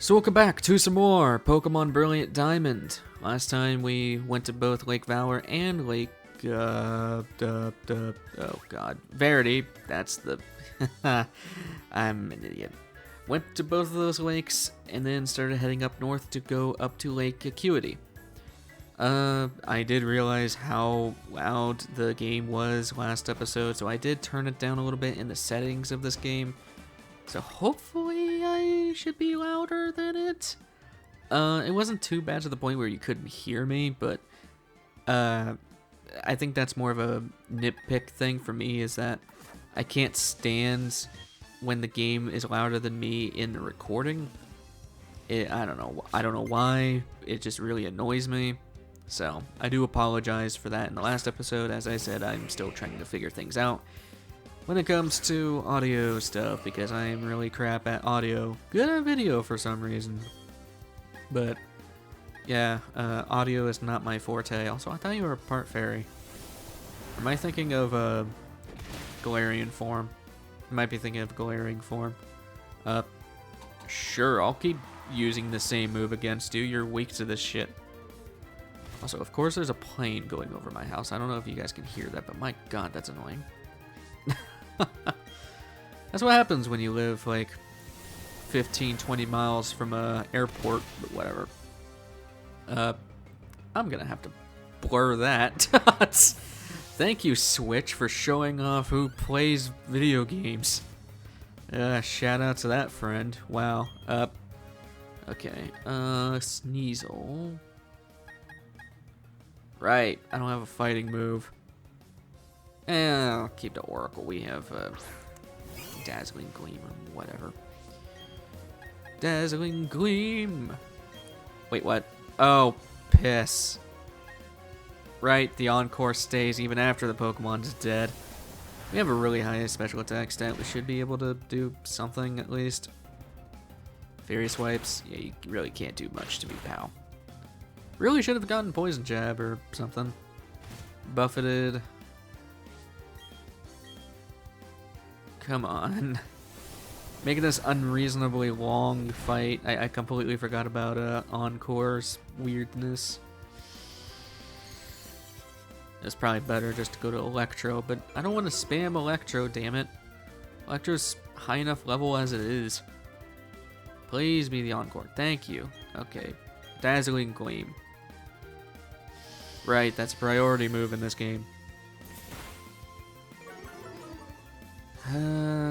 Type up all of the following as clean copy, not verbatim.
So welcome back to some more Pokemon Brilliant Diamond. Last time we went to both Lake Valor and Lake, oh god, Verity. That's the, I'm an idiot. Went to both of those lakes and then started heading up north to go up to Lake Acuity. I did realize how loud the game was last episode, so I did turn it down a little bit in the settings of this game. So hopefully I should be louder than it. It wasn't too bad to the point where you couldn't hear me, but I think that's more of a nitpick thing for me, is that I can't stand when the game is louder than me in the recording. I don't know why. It just really annoys me. So I do apologize for that in the last episode. As I said, I'm still trying to figure things out when it comes to audio stuff, because I'm really crap at audio. Good at video for some reason. But yeah, audio is not my forte. Also, I thought you were part fairy. Am I thinking of Galarian form? I might be thinking of Galarian form. Sure, I'll keep using the same move against you. You're weak to this shit. Also, of course, there's a plane going over my house. I don't know if you guys can hear that, but my god, that's annoying. That's what happens when you live like 15-20 miles from a airport, but whatever. I'm gonna have to blur that. Thank you, Switch, for showing off who plays video games. Shout out to that friend. Wow. Okay. Sneasel. Right, I don't have a fighting move. I'll keep the Oracle. We have Dazzling Gleam or whatever. Dazzling Gleam! Wait, what? Oh, piss. Right, the Encore stays even after the Pokemon is dead. We have a really high special attack stat. We should be able to do something at least. Fairy Swipes? Yeah, you really can't do much to me, pal. Really should have gotten Poison Jab or something. Buffeted. Come on. Making this unreasonably long fight. I completely forgot about Encore's weirdness. It's probably better just to go to Electro, but I don't want to spam Electro, damn it. Electro's high enough level as it is. Please be the Encore. Thank you. Okay. Dazzling Gleam. Right, that's a priority move in this game.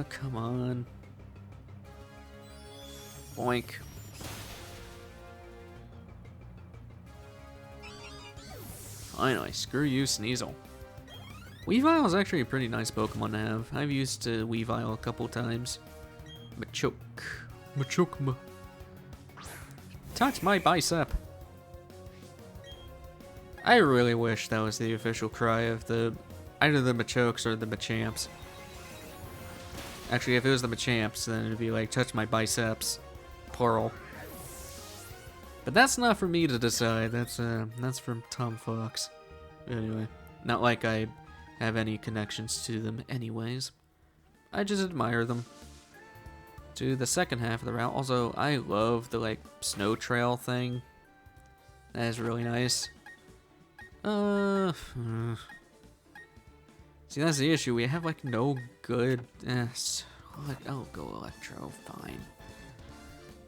Come on. Boink. Finally, screw you, Sneasel. Weavile is actually a pretty nice Pokemon to have. I've used Weavile a couple times. Machokma. Touch my bicep. I really wish that was the official cry of either the Machokes or the Machamps. Actually, if it was the Machamps, then it'd be like, touch my biceps, plural. But that's not for me to decide. That's from Tom Fox. Anyway, not like I have any connections to them anyways. I just admire them. To the second half of the route. Also, I love the like snow trail thing. That is really nice. See, that's the issue. We have like no good. I'll go Electro. Fine.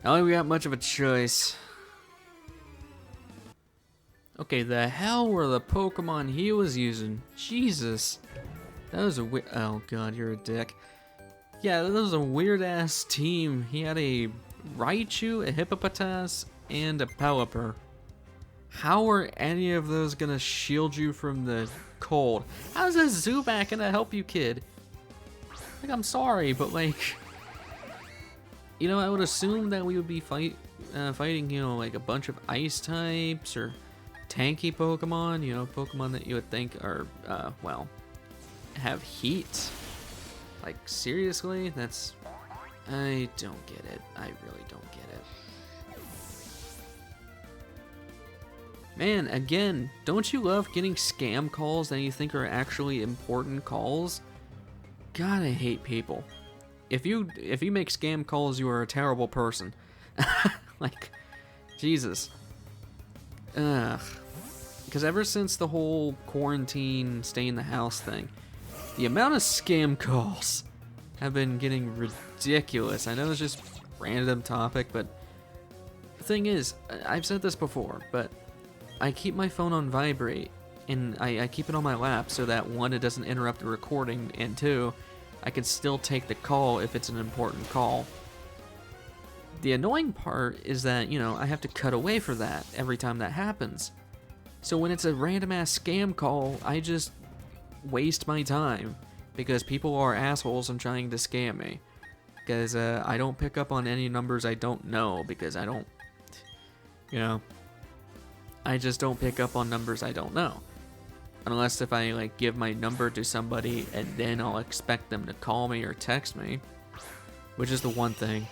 I don't think we got much of a choice. Okay, the hell were the Pokemon he was using? Jesus. That was a oh god, you're a dick. Yeah, that was a weird ass team. He had a Raichu, a Hippopotas, and a Pelipper. How are any of those gonna shield you from the cold? How's a Zubat gonna help you, kid? Like, I'm sorry, but like, you know, I would assume that we would be fighting, you know, like a bunch of ice types or tanky Pokemon, you know, Pokemon that you would think are, well, have heat. Like, seriously? I don't get it. I really don't get it. Man, again, don't you love getting scam calls that you think are actually important calls? God, I hate people. If you make scam calls, you are a terrible person. Like, Jesus. Ugh. Because ever since the whole quarantine, stay in the house thing, the amount of scam calls have been getting ridiculous. I know it's just a random topic, but the thing is, I've said this before, but I keep my phone on vibrate, and I keep it on my lap so that, one, it doesn't interrupt the recording, and two, I can still take the call if it's an important call. The annoying part is that, I have to cut away for that every time that happens. So when it's a random ass scam call, I just waste my time because people are assholes and trying to scam me. Because I don't pick up on any numbers I don't know because I don't, I just don't pick up on numbers I don't know. Unless if I give my number to somebody and then I'll expect them to call me or text me. Which is the one thing,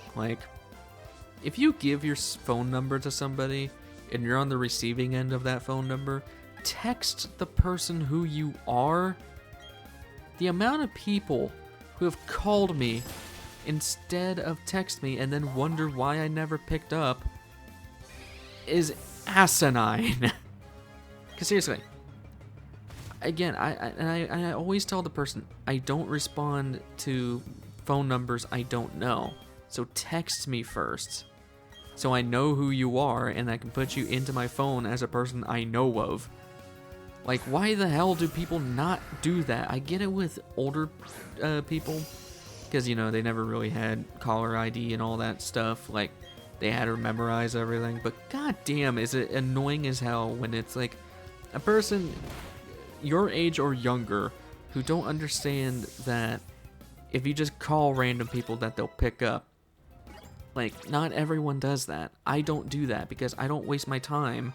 if you give your phone number to somebody and you're on the receiving end of that phone number, text the person who you are. The amount of people who have called me instead of text me and then wonder why I never picked up is asinine. Because seriously, again, I always tell the person, I don't respond to phone numbers I don't know. So text me first, so I know who you are and I can put you into my phone as a person I know of. Why the hell do people not do that? I get it with older people, because, they never really had caller ID and all that stuff. They had to memorize everything. But goddamn, is it annoying as hell when it's a person your age or younger who don't understand that if you just call random people that they'll pick up. Not everyone does that. I don't do that because I don't waste my time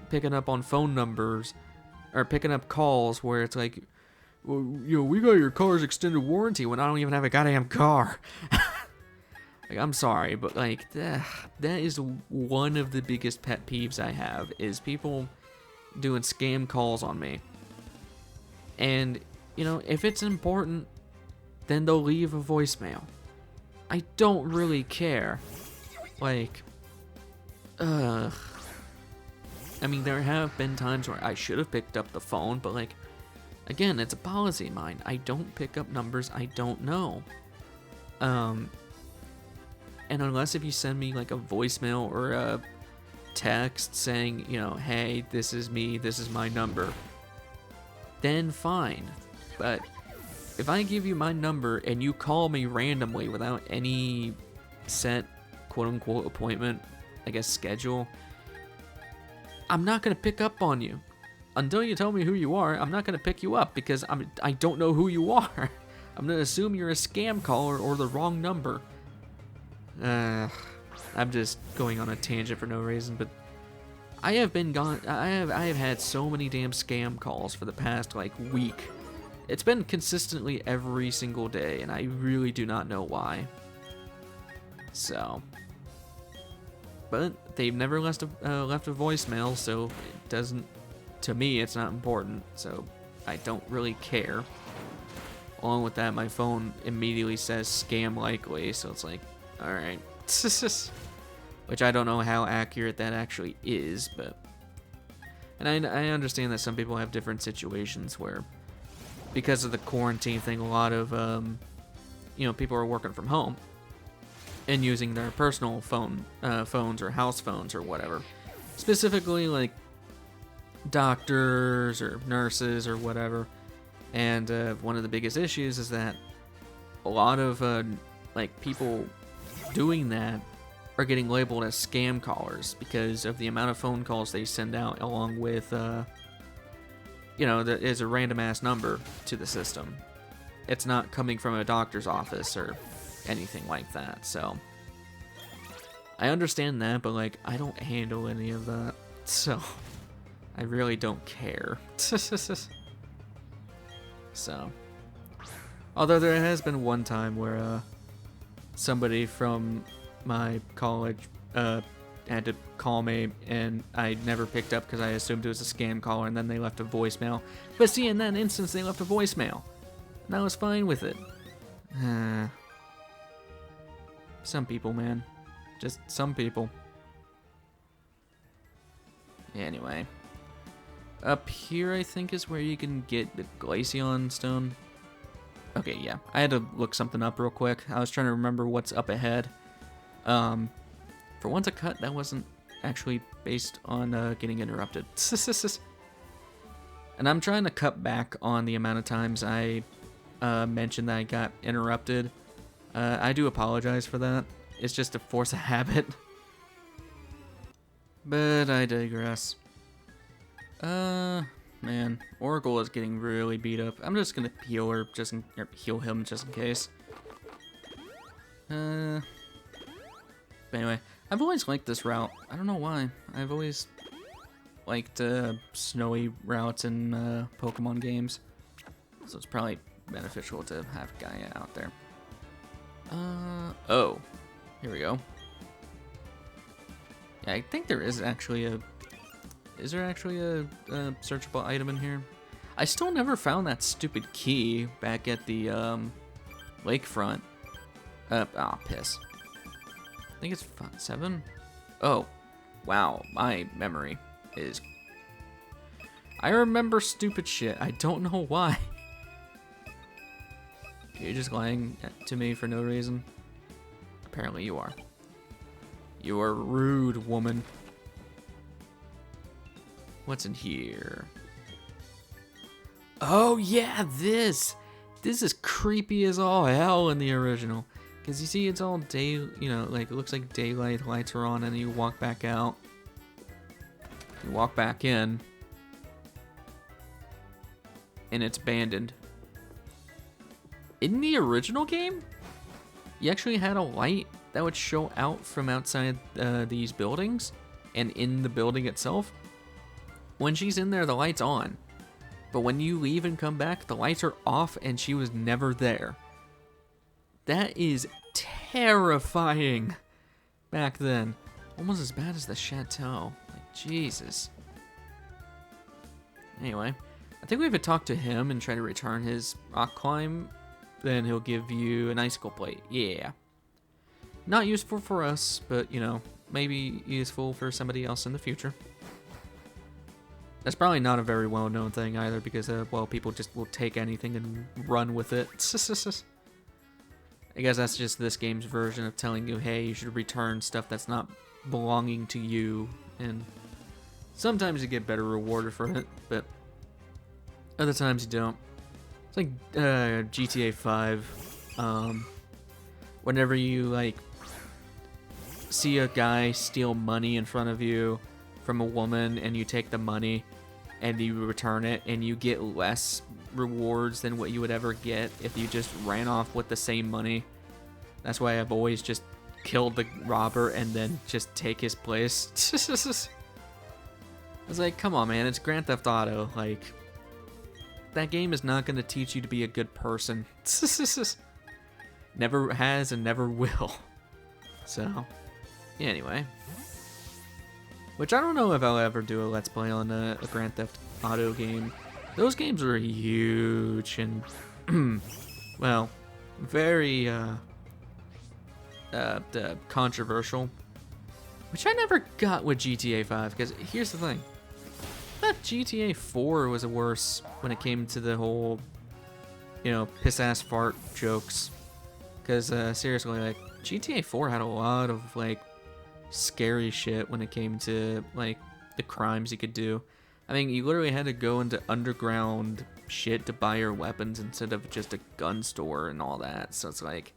picking up on phone numbers or picking up calls where it's well, we got your car's extended warranty when I don't even have a goddamn car. I'm sorry, but that is one of the biggest pet peeves I have, is people doing scam calls on me. And, if it's important, then they'll leave a voicemail. I don't really care. Ugh. I mean, there have been times where I should have picked up the phone, but again, it's a policy of mine. I don't pick up numbers I don't know. And unless if you send me a voicemail or a text saying, hey, this is me, this is my number, then fine. But if I give you my number and you call me randomly without any set quote-unquote appointment, schedule, I'm not going to pick up on you. Until you tell me who you are, I'm not going to pick you up because I don't know who you are. I'm going to assume you're a scam caller or the wrong number. I'm just going on a tangent for no reason, but I have had so many damn scam calls for the past week. It's been consistently every single day, and I really do not know why. So, but they've never left a voicemail, so it doesn't. To me, it's not important, so I don't really care. Along with that, my phone immediately says scam likely, so it's alright. Which I don't know how accurate that actually is, but... And I understand that some people have different situations where, because of the quarantine thing, a lot of, people are working from home and using their personal phones or house phones or whatever. Specifically, doctors or nurses or whatever. And one of the biggest issues is that a lot of, people doing that are getting labeled as scam callers because of the amount of phone calls they send out, along with, that is a random ass number to the system. It's not coming from a doctor's office or anything like that, so I understand that, but I don't handle any of that, so I really don't care. So, although there has been one time where somebody from my college had to call me, and I never picked up because I assumed it was a scam caller, and then they left a voicemail. But see, in that instance, they left a voicemail, and I was fine with it. Some people, man. just some people. Anyway. Up here, I think, is where you can get the Glaceon stone. Okay, yeah. I had to look something up real quick. I was trying to remember what's up ahead. For once a cut, that wasn't actually based on getting interrupted. And I'm trying to cut back on the amount of times I mentioned that I got interrupted. I do apologize for that. It's just a force of habit. But I digress. Man, Oracle is getting really beat up. I'm just gonna heal her, or heal him just in case. But anyway, I've always liked this route. I don't know why. I've always liked snowy routes in Pokemon games, so it's probably beneficial to have Gaia out there. Oh, here we go. Yeah, I think there is actually a. Is there actually a searchable item in here? I still never found that stupid key back at the lakefront. Piss. I think it's 7. Oh, wow. My memory is. I remember stupid shit. I don't know why. You're just lying to me for no reason. Apparently you are. You are rude, woman. What's in here? Oh yeah, this is creepy as all hell in the original. Cause you see, it's all day. You know, like it looks like daylight. Lights are on, and you walk back out. You walk back in, and it's abandoned. In the original game, you actually had a light that would show out from outside these buildings, and in the building itself. When she's in there, the light's on. But when you leave and come back, the lights are off and she was never there. That is terrifying back then. Almost as bad as the chateau. Like, Jesus. Anyway, I think we have to talk to him and try to return his rock climb. Then he'll give you an icicle plate. Yeah. Not useful for us, but, you know, maybe useful for somebody else in the future. That's probably not a very well-known thing either, because, well, people just will take anything and run with it. I guess that's just this game's version of telling you, hey, you should return stuff that's not belonging to you, and sometimes you get better rewarded for it, but other times you don't. It's like GTA 5. Whenever you, like, see a guy steal money in front of you from a woman, and you take the money and you return it, and you get less rewards than what you would ever get if you just ran off with the same money. That's why I've always just killed the robber and then just take his place. I was like, come on, man, it's Grand Theft Auto. Like, that game is not going to teach you to be a good person. Never has and never will. So, anyway. Which I don't know if I'll ever do a Let's Play on a Grand Theft Auto game. Those games are huge and, well, very controversial. Which I never got with GTA 5, because here's the thing. I thought GTA 4 was worse when it came to the whole, you know, piss-ass fart jokes. Because, seriously, like, GTA 4 had a lot of, like, scary shit when it came to, like, the crimes you could do. I mean, you literally had to go into underground shit to buy your weapons instead of just a gun store and all that. So it's like,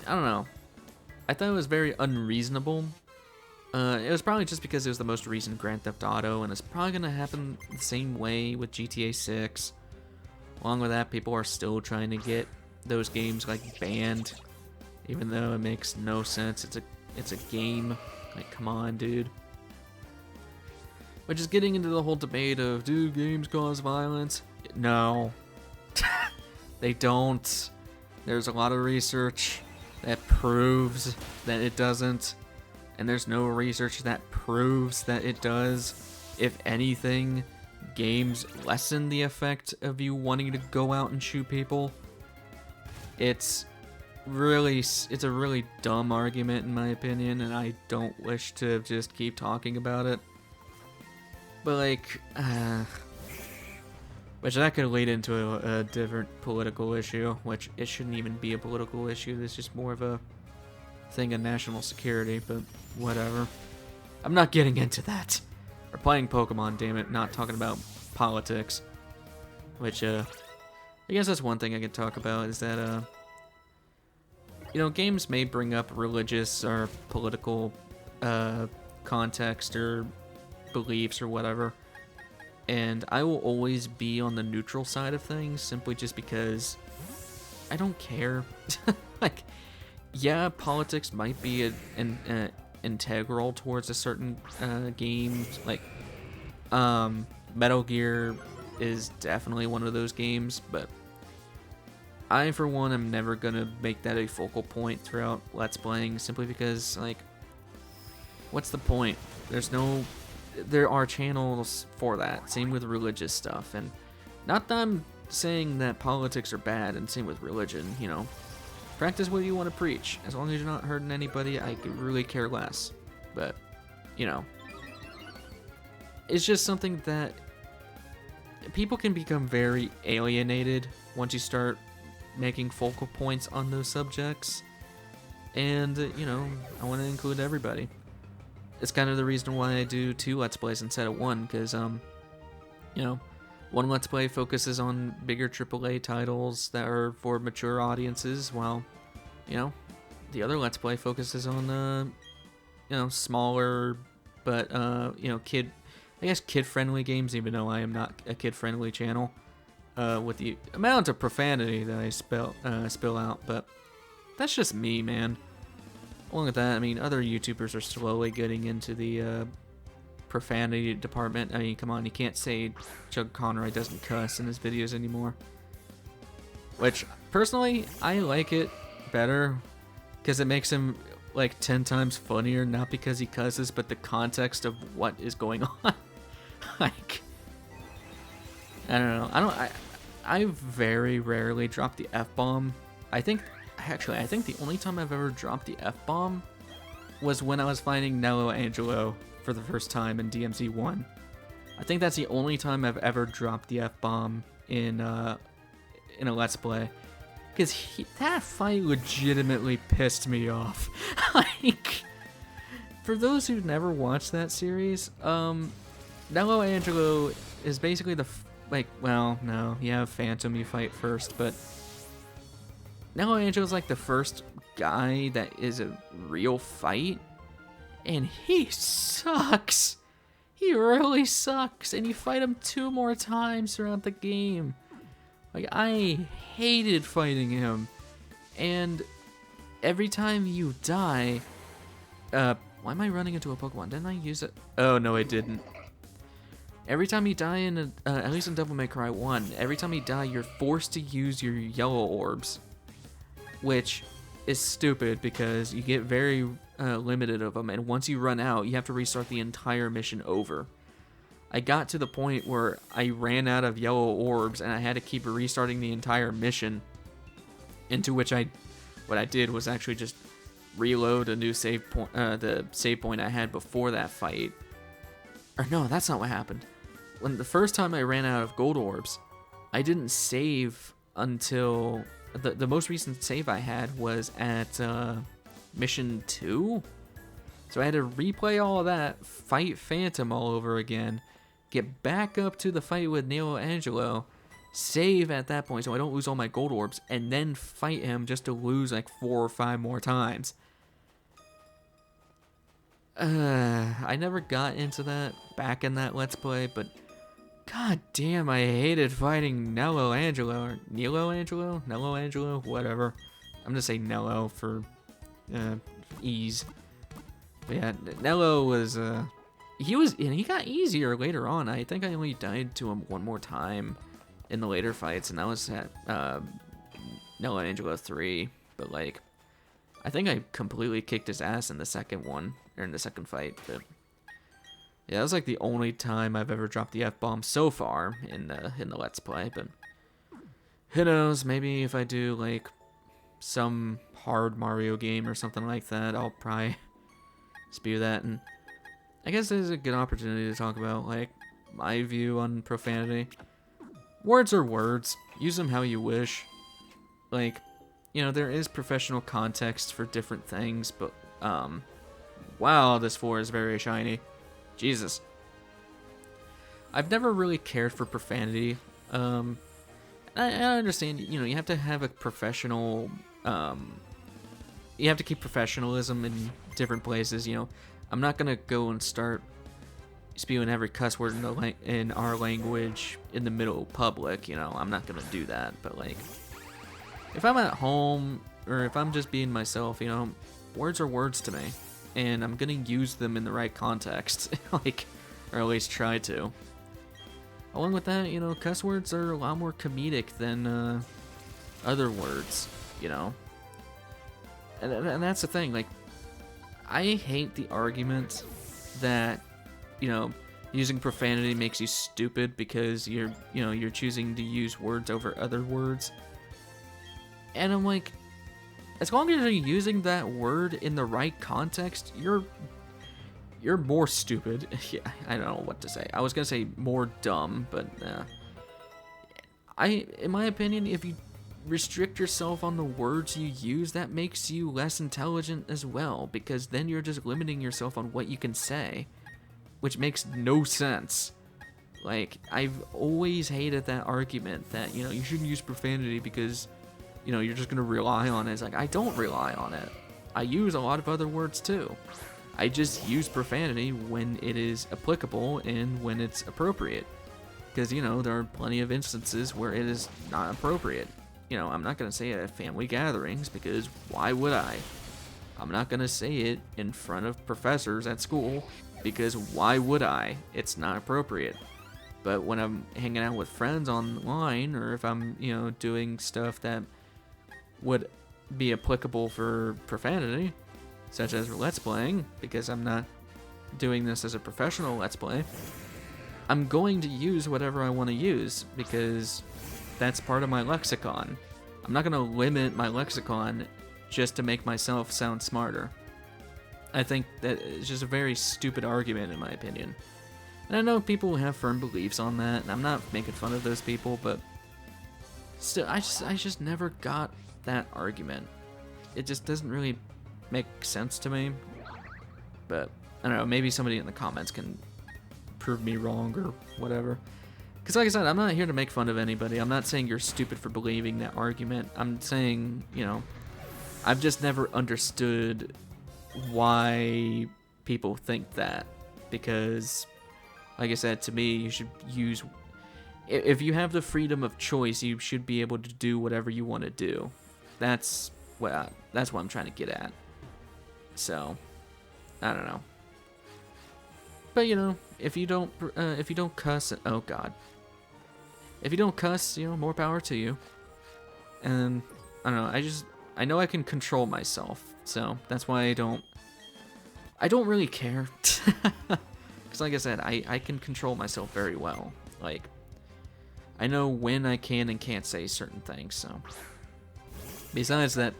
I don't know. I thought it was very unreasonable. It was probably just because it was the most recent Grand Theft Auto, and it's probably going to happen the same way with GTA 6. Along with that, people are still trying to get those games, like, banned, even though it makes no sense. It's a game. Like, come on, dude. Which is getting into the whole debate of, do games cause violence? No. They don't. There's a lot of research that proves that it doesn't. And there's no research that proves that it does. If anything, games lessen the effect of you wanting to go out and shoot people. It's it's a really dumb argument in my opinion, and I don't wish to just keep talking about it. But like, which that could lead into a different political issue, which it shouldn't even be a political issue. This is just more of a thing of national security, but whatever. I'm not getting into that. We're playing Pokemon, damn it, not talking about politics. Which, I guess that's one thing I could talk about, is that, you know, games may bring up religious or political, context or beliefs or whatever. And I will always be on the neutral side of things, simply just because I don't care. Like, yeah, politics might be an integral towards a certain game. Like, Metal Gear is definitely one of those games, but I, for one, am never gonna make that a focal point throughout Let's Playing, simply because, like, what's the point? There are channels for that. Same with religious stuff, and not that I'm saying that politics are bad, and same with religion, you know. Practice what you want to preach. As long as you're not hurting anybody, I could really care less. But, you know, it's just something that people can become very alienated once you start making focal points on those subjects. And, you know, I want to include everybody. It's kind of the reason why I do 2 Let's Plays instead of 1, because, you know, 1 Let's Play focuses on bigger AAA titles that are for mature audiences, while, you know, the other Let's Play focuses on, you know, smaller, but, you know, kid-friendly games, even though I am not a kid-friendly channel, with the amount of profanity that I spill out, but that's just me, man. Along with that, I mean, other YouTubers are slowly getting into the profanity department. I mean, come on, you can't say Chuck Conroy doesn't cuss in his videos anymore. Which, personally, I like it better, because it makes him, like, 10 times funnier, not because he cusses, but the context of what is going on. Like, I don't know. I very rarely drop the F-bomb. I think the only time I've ever dropped the F-bomb was when I was fighting Nello Angelo for the first time in DMZ 1. I think that's the only time I've ever dropped the F-bomb in a Let's Play. Because that fight legitimately pissed me off. Like, for those who've never watched that series, Nello Angelo is basically well, no, you have Phantom you fight first, but Nello Angelo's like the first guy that is a real fight, and he sucks. He really sucks, and you fight him 2 more times throughout the game. Like, I hated fighting him, and every time you die, why am I running into a Pokemon? Didn't I use it? Oh, no, I didn't. Every time you die at least in Devil May Cry 1, every time you die, you're forced to use your yellow orbs, which is stupid because you get very limited of them, and once you run out, you have to restart the entire mission over. I got to the point where I ran out of yellow orbs, and I had to keep restarting the entire mission, into which what I did was actually just reload a new save point, the save point I had before that fight. Or no, that's not what happened. When the first time I ran out of gold orbs, I didn't save until the most recent save I had was at mission 2. So I had to replay all of that, fight Phantom all over again, get back up to the fight with Nello Angelo, save at that point so I don't lose all my gold orbs, and then fight him just to lose like 4 or 5 more times. I never got into that back in that Let's Play, but god damn, I hated fighting Nello Angelo, or Nello Angelo, whatever. I'm gonna say Nello for ease. But yeah, Nello was, he got easier later on. I think I only died to him 1 more time in the later fights, and that was at Nello Angelo 3, but like, I think I completely kicked his ass in the second one, or in the second fight, but yeah, that was like the only time I've ever dropped the F-bomb so far in the Let's Play, but who knows, maybe if I do like some hard Mario game or something like that, I'll probably spew that. And I guess this is a good opportunity to talk about, like, my view on profanity. Words are words. Use them how you wish. Like, you know, there is professional context for different things, but, wow, this floor is very shiny. Jesus. I've never really cared for profanity. I understand, you know, you have to have a professional, you have to keep professionalism in different places, you know. I'm not gonna go and start spewing every cuss word in our language in the middle of public, you know. I'm not gonna do that, but, like, if I'm at home, or if I'm just being myself, you know, words are words to me, and I'm gonna use them in the right context, like, or at least try to. Along with that, you know, cuss words are a lot more comedic than other words, you know. And that's the thing, like, I hate the argument that, you know, using profanity makes you stupid because you're choosing to use words over other words. And I'm like, as long as you're using that word in the right context, you're more stupid. Yeah, I don't know what to say. I was gonna say more dumb, but in my opinion, if you restrict yourself on the words you use, that makes you less intelligent as well, because then you're just limiting yourself on what you can say, which makes no sense. Like, I've always hated that argument that, you know, you shouldn't use profanity because, you know, you're just gonna rely on it. It's like, I don't rely on it. I use a lot of other words too. I just use profanity when it is applicable and when it's appropriate. Because, you know, there are plenty of instances where it is not appropriate. You know, I'm not going to say it at family gatherings because why would I? I'm not going to say it in front of professors at school because why would I? It's not appropriate. But when I'm hanging out with friends online, or if I'm, you know, doing stuff that would be applicable for profanity, such as Let's Playing, because I'm not doing this as a professional Let's Play, I'm going to use whatever I want to use, because that's part of my lexicon. I'm not going to limit my lexicon just to make myself sound smarter. I think that is just a very stupid argument, in my opinion. And I know people have firm beliefs on that, and I'm not making fun of those people, but still, I just never got that argument. It just doesn't really make sense to me. But I don't know, maybe somebody in the comments can prove me wrong or whatever. Because like I said, I'm not here to make fun of anybody. I'm not saying you're stupid for believing that argument. I'm saying, you know, I've just never understood why people think that. Because, like I said, to me, you should use... If you have the freedom of choice, you should be able to do whatever you want to do. That's what I'm trying to get at. So, I don't know. But, you know, if you don't cuss, oh god. If you don't cuss, you know, more power to you. And, I don't know, I know I can control myself. So, that's why I don't really care. Because like I said, I can control myself very well. Like, I know when I can and can't say certain things, so. Besides that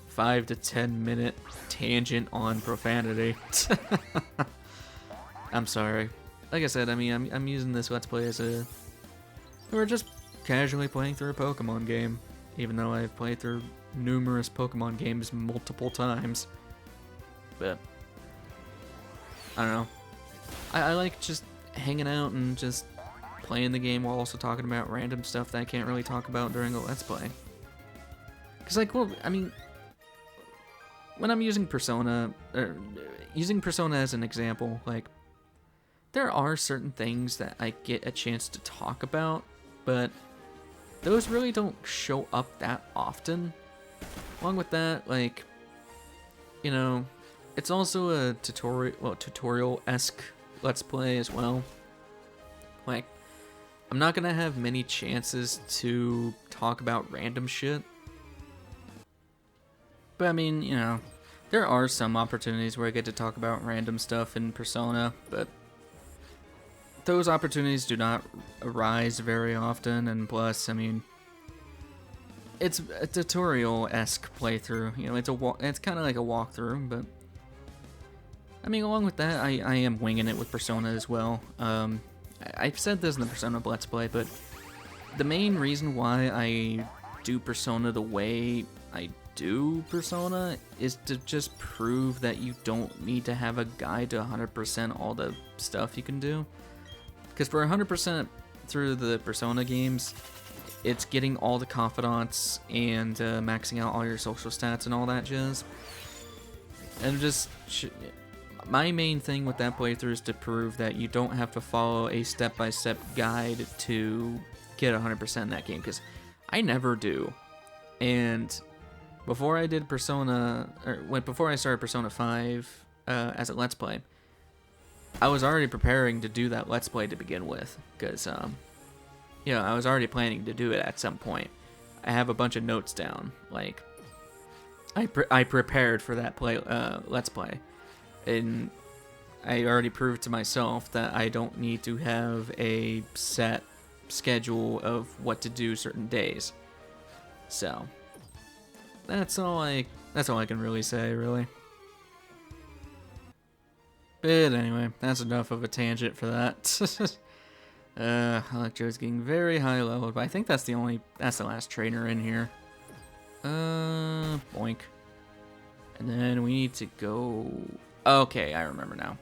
5 to 10 minute tangent on profanity. I'm sorry. Like I said, I mean, I'm using this Let's Play as a... We're just casually playing through a Pokemon game, even though I've played through numerous Pokemon games multiple times. But, I don't know. I like just hanging out and just playing the game while also talking about random stuff that I can't really talk about during a Let's Play. Because, like, well, I mean, when I'm using Persona, or using Persona as an example, like, there are certain things that I get a chance to talk about, but those really don't show up that often. Along with that, like, you know, it's also a tutorial-esque Let's Play as well. Like, I'm not gonna have many chances to talk about random shit. But I mean, you know, there are some opportunities where I get to talk about random stuff in Persona, but those opportunities do not arise very often, and plus, I mean, it's a tutorial-esque playthrough. You know, it's kind of like a walkthrough, but I mean, along with that, I am winging it with Persona as well. I've said this in the Persona Let's Play, but the main reason why I do Persona the way I do Persona is to just prove that you don't need to have a guide to 100% all the stuff you can do. Because for 100% through the Persona games, it's getting all the confidants and maxing out all your social stats and all that jazz. And just my main thing with that playthrough is to prove that you don't have to follow a step-by-step guide to get 100% in that game, because I never do. And before I did Persona, before I started Persona 5 as a Let's Play, I was already preparing to do that Let's Play to begin with, because you know, I was already planning to do it at some point. I have a bunch of notes down, like I prepared for that Let's Play, and I already proved to myself that I don't need to have a set schedule of what to do certain days. So that's all I can really say, really. But anyway, that's enough of a tangent for that. Electro's getting very high leveled, but I think that's the last trainer in here. Boink. And then we need to go... Okay, I remember now.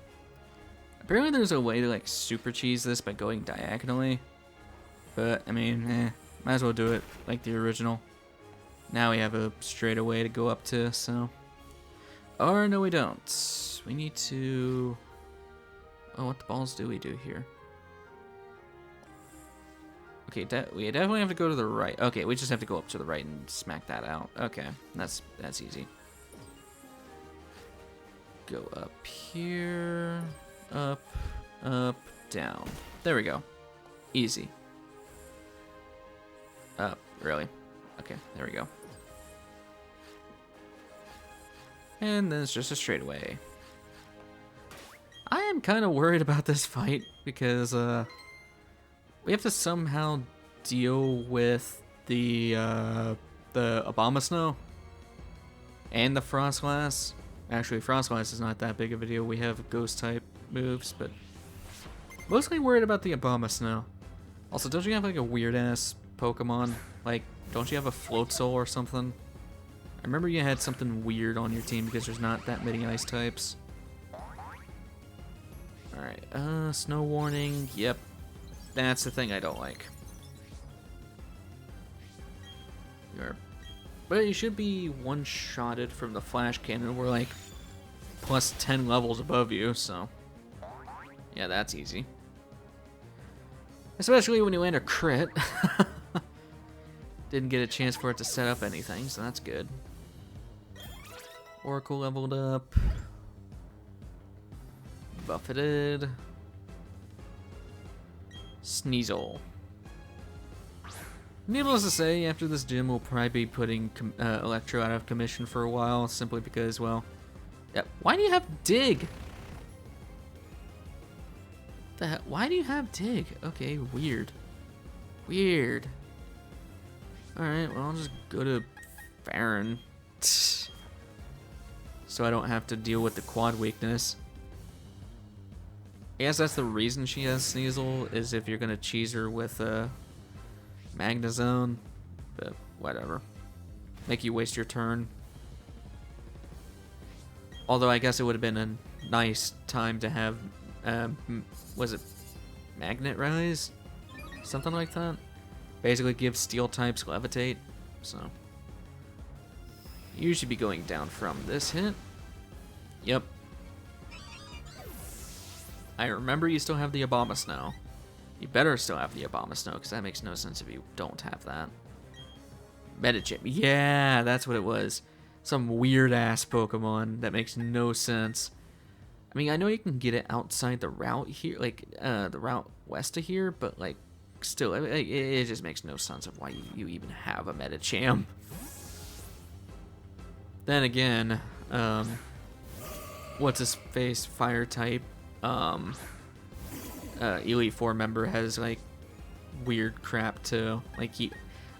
Apparently there's a way to, like, super cheese this by going diagonally. But, I mean, might as well do it like the original. Now we have a straight way to go up to, so... Or, no we don't. We need to... Oh, what the balls do we do here? Okay, we definitely have to go to the right. Okay, we just have to go up to the right and smack that out. Okay, that's easy. Go up here, up, down. There we go. Easy. Up, really? Okay, there we go. And then it's just a straightaway. I am kind of worried about this fight because we have to somehow deal with the Abomasnow and the Frostlass. Actually, Frostlass is not that big of a deal. We have ghost-type moves, but mostly worried about the Abomasnow. Also, don't you have like a weird-ass Pokemon? Like, don't you have a Float Soul or something? I remember you had something weird on your team because there's not that many ice types. Alright, Snow Warning, yep. That's the thing I don't like. But you should be one-shotted from the Flash Cannon. We're like plus 10 levels above you, so yeah, that's easy. Especially when you land a crit. Didn't get a chance for it to set up anything, so that's good. Oracle leveled up. Buffeted. Sneasel. Needless to say, after this gym, we'll probably be putting Electro out of commission for a while, simply because, well... Yeah, why do you have Dig? Why do you have Dig? Okay, weird. Weird. Alright, well, I'll just go to Farron. So I don't have to deal with the quad weakness. I guess that's the reason she has Sneasel, is if you're gonna cheese her with Magnezone, but whatever. Make you waste your turn. Although I guess it would have been a nice time to have, was it Magnet Rise? Something like that? Basically gives steel types levitate, so. You should be going down from this hit. Yep. I remember you still have the Abomasnow. You better still have the Abomasnow, because that makes no sense if you don't have that. Medichip. Yeah, that's what it was. Some weird-ass Pokemon that makes no sense. I mean, I know you can get it outside the route here, like, the route west of here, but, like, still, it just makes no sense of why you even have a Medicham. Then again, what's-his-face Fire-type, Elite Four member has, like, weird crap, too. Like,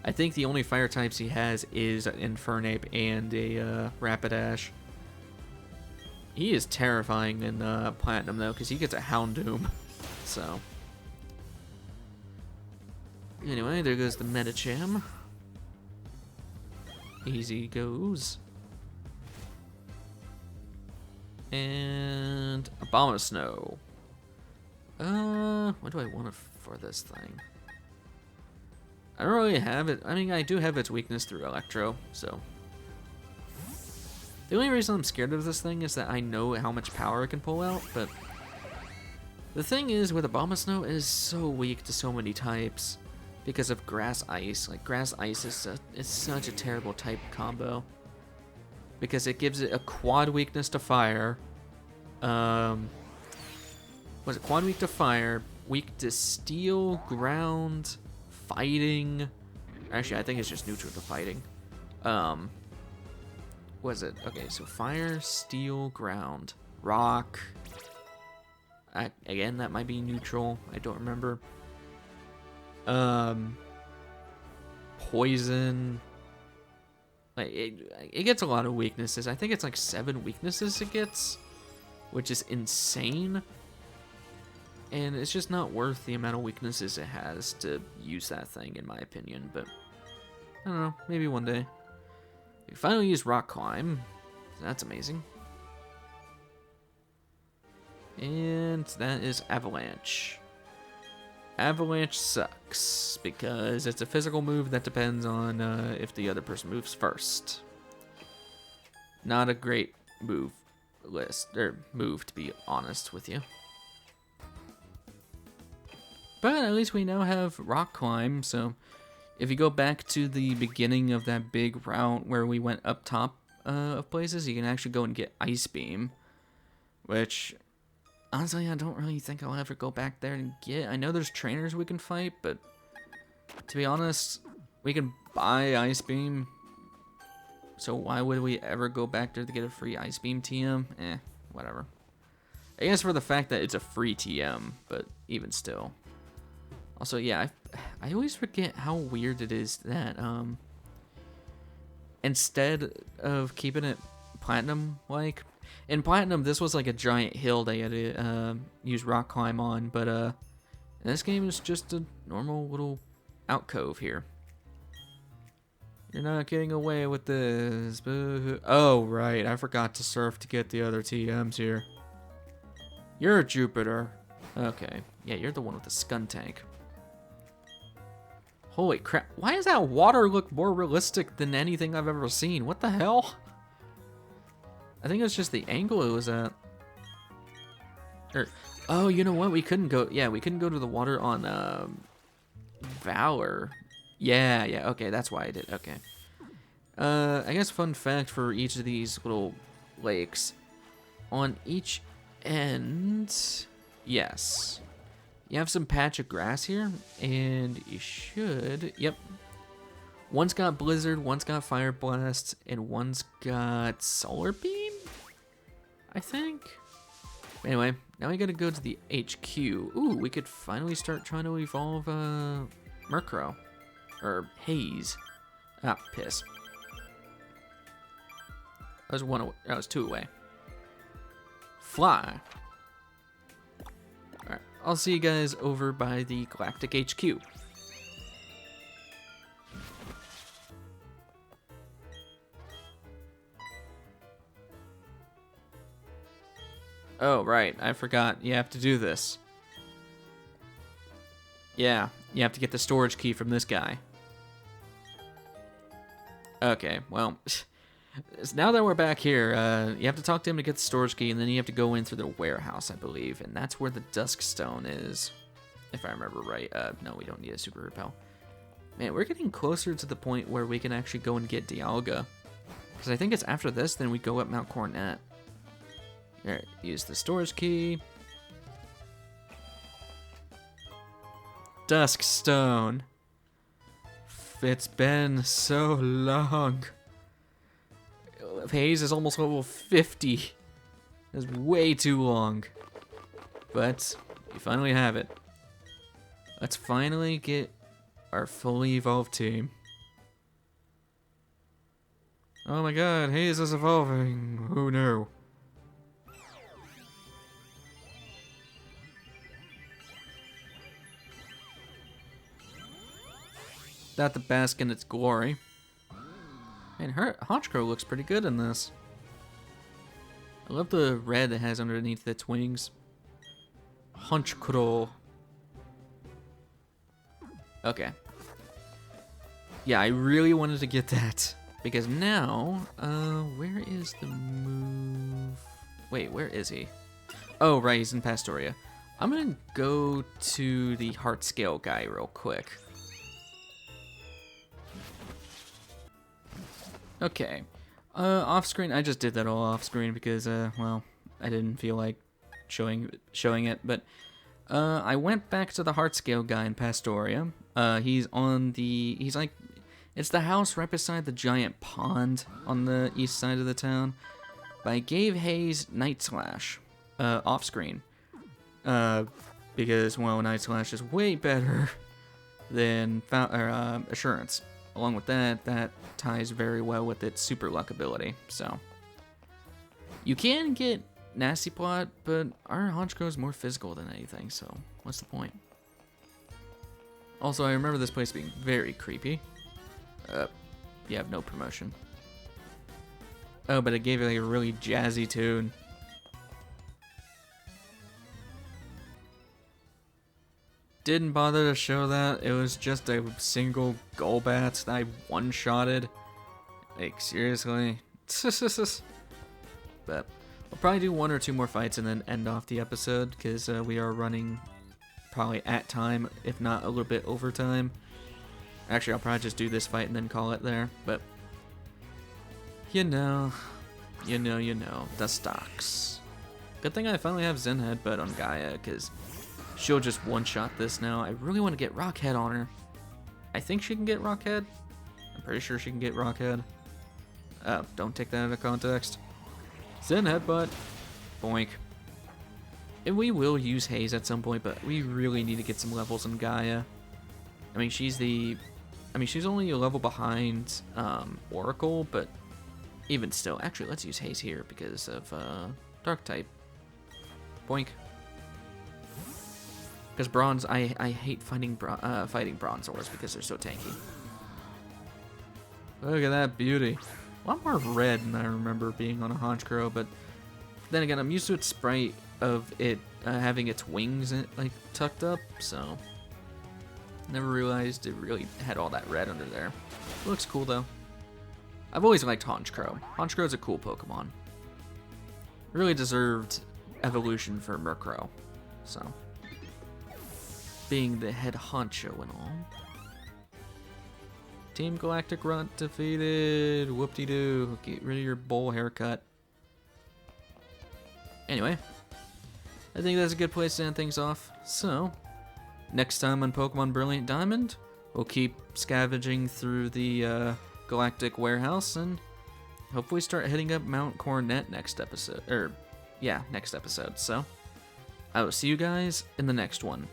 I think the only fire types he has is an Infernape and a Rapidash. He is terrifying in Platinum, though, because he gets a Houndoom. So, anyway, there goes the Medicham. Easy goes. And Abomasnow. What do I want for this thing? I don't really have it. I mean, I do have its weakness through Electro, so. The only reason I'm scared of this thing is that I know how much power it can pull out, but the thing is with Abomasnow, it is so weak to so many types because of Grass Ice. Like, Grass Ice is such a terrible type combo because it gives it a quad weakness to fire. Was it quad weak to fire, weak to steel, ground, fighting? Actually, I think it's just neutral to fighting. Was it? Okay, so fire, steel, ground, rock. Again, that might be neutral. I don't remember. Poison. Like it gets a lot of weaknesses. I think it's like 7 weaknesses it gets, which is insane. And it's just not worth the amount of weaknesses it has to use that thing, in my opinion. But I don't know. Maybe one day. We finally use Rock Climb. That's amazing. And that is Avalanche. Avalanche sucks because it's a physical move that depends on if the other person moves first. Not a great move to be honest with you. But at least we now have Rock Climb, so if you go back to the beginning of that big route where we went up top of places, you can actually go and get Ice Beam, which, honestly, I don't really think I'll ever go back there and get. I know there's trainers we can fight, but to be honest, we can buy Ice Beam, so why would we ever go back there to get a free Ice Beam TM? Whatever. I guess for the fact that it's a free TM, but even still. Also, yeah, I always forget how weird it is that instead of keeping it Platinum-like, in Platinum, this was like a giant hill they had to use Rock Climb on, but in this game, it's just a normal little alcove here. You're not getting away with this. Oh, right, I forgot to surf to get the other TMs here. You're a Jupiter. Okay, yeah, you're the one with the Skuntank. Holy crap, why does that water look more realistic than anything I've ever seen? What the hell? I think it's just the angle it was at. Oh, you know what? We couldn't go. Yeah, we couldn't go to the water on Valor. Yeah, okay, that's why I did. Okay. I guess fun fact for each of these little lakes. On each end, yes. You have some patch of grass here, and you should, yep. One's got Blizzard, one's got Fire Blast, and one's got Solar Beam, I think. Anyway, now we gotta go to the HQ. Ooh, we could finally start trying to evolve Honchkrow, or Haze. Ah, piss. That was 2 away. Fly. Alright, I'll see you guys over by the Galactic HQ. Oh, right, I forgot. You have to do this. Yeah, you have to get the storage key from this guy. Okay, well, now that we're back here, you have to talk to him to get the storage key, and then you have to go in through the warehouse, I believe, and that's where the Dusk Stone is, if I remember right. No, we don't need a Super Repel. Man, we're getting closer to the point where we can actually go and get Dialga, because I think it's after this, then we go up Mount Coronet. Alright, use the storage key. Dusk Stone. It's been so long. Haze is almost level 50. That's way too long. But you finally have it. Let's finally get our fully evolved team. Oh my god, Haze is evolving. Who knew? That to bask in its glory. Man, her Honchkrow looks pretty good in this. I love the red it has underneath its wings. Honchkrow. Okay. Yeah, I really wanted to get that. Because now, where is the move? Wait, where is he? Oh, right, he's in Pastoria. I'm gonna go to the heart scale guy real quick. Okay. Off screen, I just did that all off screen because, well, I didn't feel like showing it, but I went back to the heart scale guy in Pastoria. He's like, it's the house right beside the giant pond on the east side of the town. But I gave Haze Night Slash, off screen, because, well, Night Slash is way better than Assurance. Along with that ties very well with its super luck ability, so. You can get Nasty Plot, but our Honchkrow is more physical than anything, so what's the point? Also, I remember this place being very creepy. You have no promotion. Oh, but it gave it like a really jazzy tune. Didn't bother to show that. It was just a single Golbat that I one-shotted. Like, seriously? But we'll probably do 1 or 2 more fights and then end off the episode, because we are running probably at time, if not a little bit over time. Actually, I'll probably just do this fight and then call it there, but you know, the stocks. Good thing I finally have Zen Headbutt on Gaia, because she'll just one-shot this now. I really want to get Rockhead on her. I think she can get Rockhead. I'm pretty sure she can get Rockhead. Don't take that out of context. Zen Headbutt. Boink. And we will use Haze at some point, but we really need to get some levels in Gaia. I mean, she's only a level behind Oracle, but even still. Actually, let's use Haze here because of Dark type. Boink. Because Bronze, I hate fighting Bronzors because they're so tanky. Look at that beauty. A lot more red than I remember being on a Honchkrow, but then again, I'm used to its sprite of it having its wings like tucked up, so never realized it really had all that red under there. It looks cool though. I've always liked Honchkrow. Honchkrow's a cool Pokemon. Really deserved evolution for Murkrow, so. Being the head honcho and all. Team Galactic Runt defeated. Whoop-de-doo. Get rid of your bowl haircut. Anyway, I think that's a good place to end things off. So, next time on Pokemon Brilliant Diamond, we'll keep scavenging through the Galactic Warehouse and hopefully start hitting up Mount Coronet next episode. Next episode. So, I will see you guys in the next one.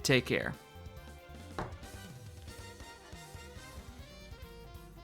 Take care.